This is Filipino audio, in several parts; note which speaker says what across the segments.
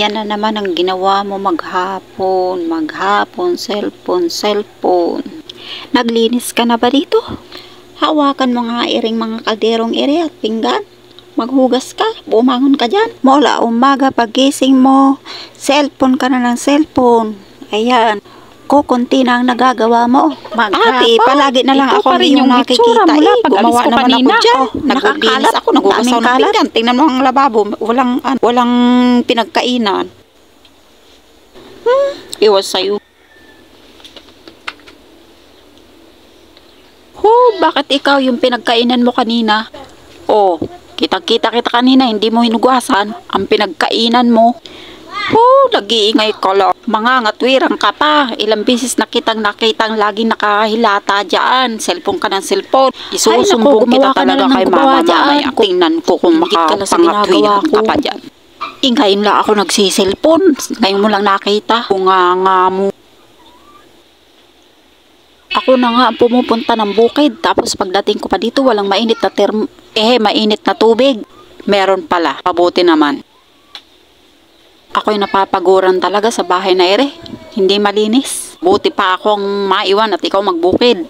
Speaker 1: Yan na naman ang ginawa mo maghapon. Maghapon, cellphone, cellphone. Naglinis ka na ba dito? Hawakan mo nga iring mga kalderong iri at pinggan. Maghugas ka, bumangon ka dyan. Mula umaga pagising mo, cellphone ka na ng cellphone. Ayan, kukunti na ang nagagawa mo. Ate, palagi na lang ako yung nakikita. Gumawa naman ako dyan. Naglilinis ako, naghugas ako ng pinggan. Tingnan mo ang lababo, walang pinagkainan. Iwas sa'yo. Bakit ikaw yung pinagkainan mo kanina? Kitang-kita kita kanina, hindi mo hinugasan ang pinagkainan mo. Nag-iingay ka lang. Mga ngatwirang ka pa. Ilang beses nakitang laging nakahilata dyan. Cellphone ka ng cellphone. Isusumbong kita talaga kay mama mamaya. Tingnan ko kung makapangatwirang ka pa dyan. Ngayon lang ako nagsiselfone. Ngayon mo lang nakita. Nga mo. Ako na nga ang pumupunta ng bukid. Tapos pagdating ko pa dito, walang mainit na mainit na tubig. Meron pala. Mabuti naman. Ako'y napapaguran talaga sa bahay na ere. Hindi malinis. Buti pa akong maiwan at ikaw magbukid.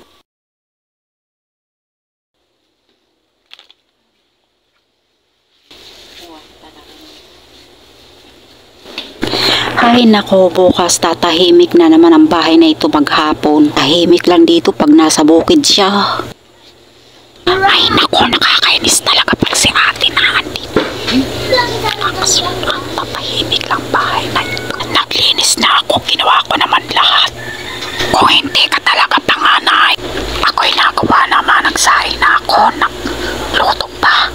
Speaker 1: Ay nako, bukas tatahimik na naman ang bahay na ito maghapon. Tahimik lang dito pag nasa bukid siya. Ay nako, nakakainis talaga pag si ate na andito. Tatahimik lang bahay na ito. Naglinis na ako, ginawa ko naman lahat. Kung hindi ka talaga panganay, ako'y nagawa naman, nagsahin na ako, nagluto pa,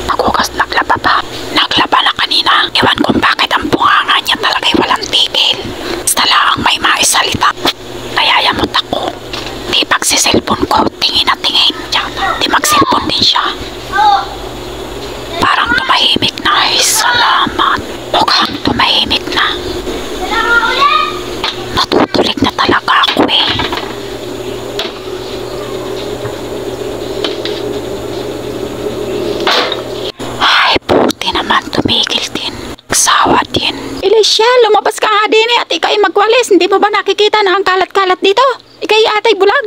Speaker 1: naghugas, naglaba pa. Naglaba na kanina. Ewan kung bakit ang bunganga niya talaga ay walang tigil. Basta lang may maisalita. Nayayamot ako. Di pagsiselfon ko, tingin na tingin. Di magselfon din siya. Parang tumahimik na. Ay, salamat. Mukhang tumahimik na. Natutulik na talaga ako eh. Ay, buti naman tumigil din. Sawa din. Alicia, lumabas ka nga din eh at ikay magwalis. Hindi mo ba nakikita na ang kalat-kalat dito? Ikay atay bulag.